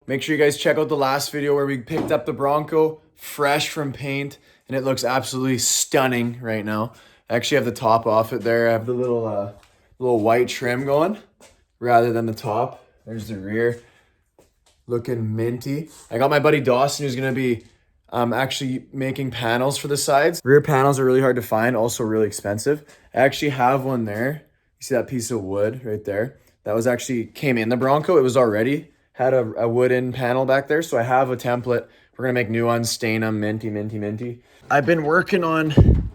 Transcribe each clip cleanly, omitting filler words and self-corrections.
Make sure you guys check out the last video where we picked up the Bronco fresh from paint, and it looks absolutely stunning right now. I actually have the top off it there. I have the little white trim going rather than the top. There's the rear, looking minty. I got my buddy Dawson who's gonna be actually making panels for the sides. Rear panels are really hard to find, also really expensive. I actually have one there. You see that piece of wood right there? That was actually came in the Bronco. It was already had a wooden panel back there. So I have a template. We're gonna make new ones, stain them minty, minty, minty. I've been working on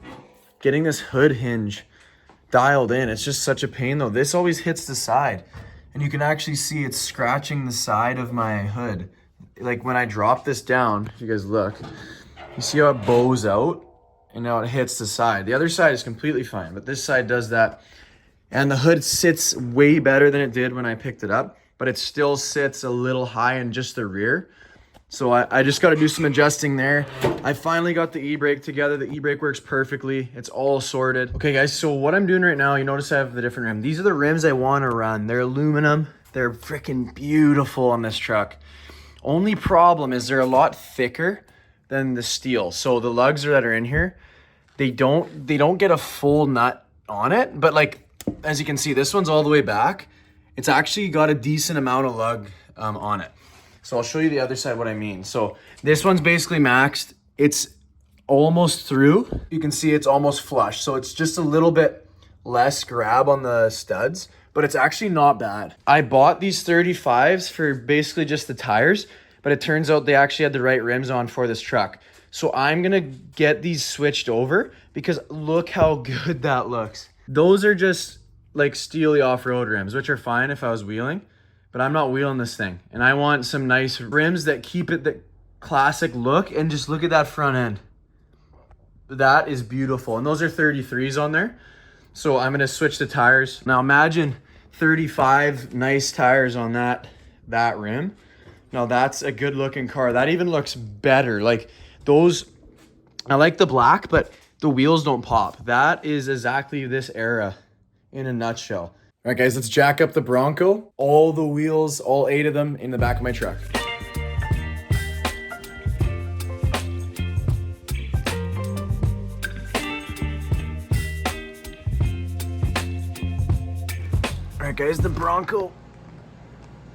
getting this hood hinge dialed in. It's just such a pain though. This always hits the side, and you can actually see it's scratching the side of my hood. Like when I drop this down, if you guys look, you see how it bows out and now it hits the side. The other side is completely fine, but this side does that. And the hood sits way better than it did when I picked it up, but it still sits a little high in just the rear. So I just got to do some adjusting there. I finally got the e-brake together. The e-brake works perfectly. It's all sorted. Okay guys, so what I'm doing right now, you notice I have the different rim. These are the rims I want to run. They're aluminum. They're freaking beautiful on this truck. Only problem is they're a lot thicker than the steel. So the lugs that are in here, they don't get a full nut on it. But like, as you can see, this one's all the way back. It's actually got a decent amount of lug on it. So I'll show you the other side what I mean. So this one's basically maxed. It's almost through. You can see it's almost flush. So it's just a little bit less grab on the studs, but it's actually not bad. I bought these 35s for basically just the tires, but it turns out they actually had the right rims on for this truck. So I'm gonna get these switched over because look how good that looks. Those are just like steely off-road rims, which are fine if I was wheeling, but I'm not wheeling this thing. And I want some nice rims that keep it the classic look, and just look at that front end. That is beautiful. And those are 33s on there. So I'm gonna switch the tires. Now imagine 35 nice tires on that rim. Now that's a good looking car. That even looks better. Like those, I like the black, but the wheels don't pop. That is exactly this era in a nutshell. All right, guys, let's jack up the Bronco. All the wheels, all 8 of them in the back of my truck. All right, guys, the Bronco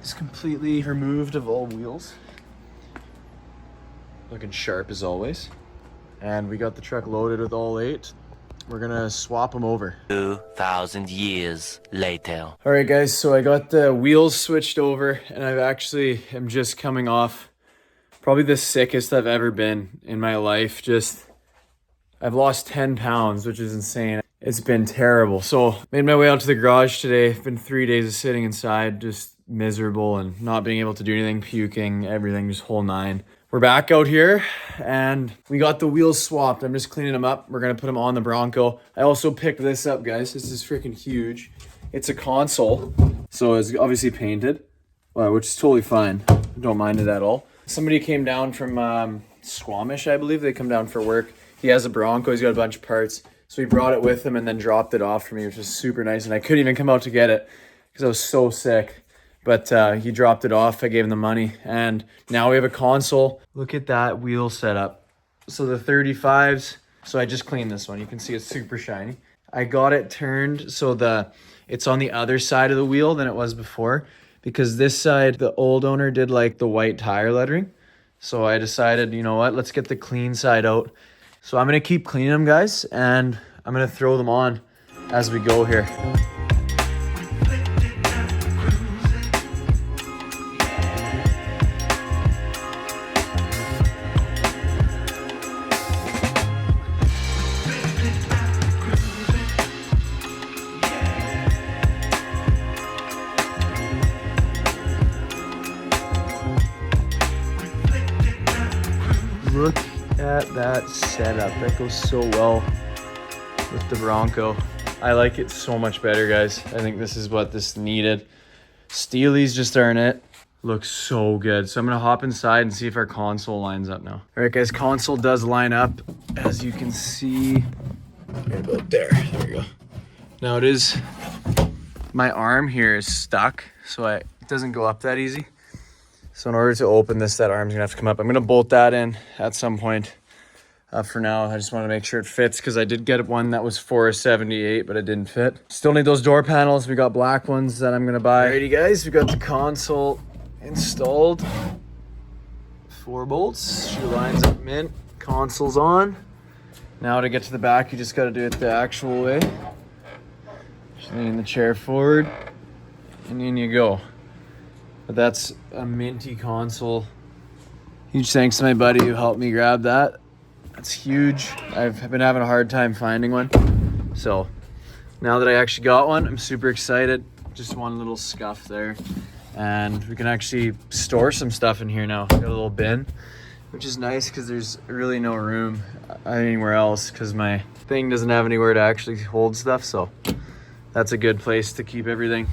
is completely removed of all wheels. Looking sharp as always. And we got the truck loaded with all 8. We're gonna swap them over. 2,000 years later. All right, guys, so I got the wheels switched over, and I've actually am just coming off probably the sickest I've ever been in my life. I've lost 10 pounds, which is insane. It's been terrible. So made my way out to the garage today. It's been 3 days of sitting inside, just miserable and not being able to do anything, puking, everything, just whole nine. We're back out here and we got the wheels swapped. I'm just cleaning them up. We're gonna put them on the Bronco. I also picked this up, guys. This is freaking huge. It's a console, so it's obviously painted, which is totally fine. Don't mind it at all. Somebody came down from Squamish, I believe. They come down for work. He has a Bronco. He's got a bunch of parts. So he brought it with him and then dropped it off for me, which was super nice. And I couldn't even come out to get it because I was so sick. But he dropped it off. I gave him the money. And now we have a console. Look at that wheel setup. So the 35s. So I just cleaned this one. You can see it's super shiny. I got it turned so it's on the other side of the wheel than it was before. Because this side, the old owner did like the white tire lettering. So I decided, you know what? Let's get the clean side out. So I'm going to keep cleaning them, guys. And I'm going to throw them on as we go here. Look at that setup. That goes so well with the Bronco. I like it so much better, guys. I think this is what this needed. Steelies just aren't it. Looks so good. So I'm gonna hop inside and see if our console lines up now. All right, guys, console does line up. As you can see, right about there. There we go. Now it is, my arm here is stuck, so it doesn't go up that easy. So in order to open this, that arm's gonna have to come up. I'm gonna bolt that in at some point. For now, I just want to make sure it fits because I did get one that was for a 78, but it didn't fit. Still need those door panels. We got black ones that I'm gonna buy. Alrighty guys, we got the console installed. 4 bolts, shoe lines up mint, console's on. Now to get to the back, you just gotta do it the actual way. Just lean the chair forward, and in you go. But that's a minty console. Huge thanks to my buddy who helped me grab that. That's huge. I've been having a hard time finding one. So now that I actually got one, I'm super excited. Just one little scuff there. And we can actually store some stuff in here now. Got a little bin, which is nice because there's really no room anywhere else because my thing doesn't have anywhere to actually hold stuff. So that's a good place to keep everything.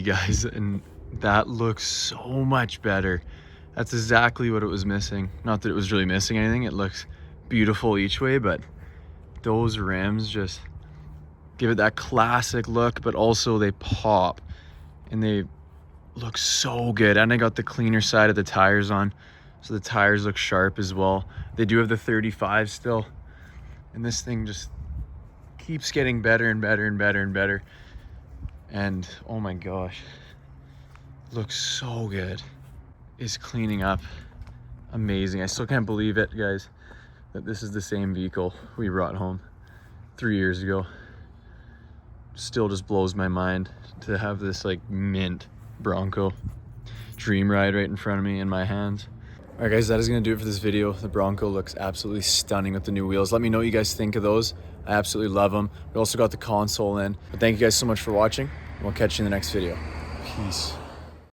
Guys, and that looks so much better. That's exactly what it was missing. Not that it was really missing anything. It looks beautiful each way, but those rims just give it that classic look, but also they pop and they look so good. And I got the cleaner side of the tires on, so the tires look sharp as well. They do have the 35 still, and this thing just keeps getting better and better and better and better. And oh my gosh, looks so good. It's cleaning up amazing. I still can't believe it, guys, that this is the same vehicle we brought home 3 years ago. Still just blows my mind to have this like mint Bronco dream ride right in front of me in my hands. All right guys, that is gonna do it for this video. The Bronco looks absolutely stunning with the new wheels. Let me know what you guys think of those. I absolutely love them. We also got the console in. But thank you guys so much for watching. We'll catch you in the next video. Peace.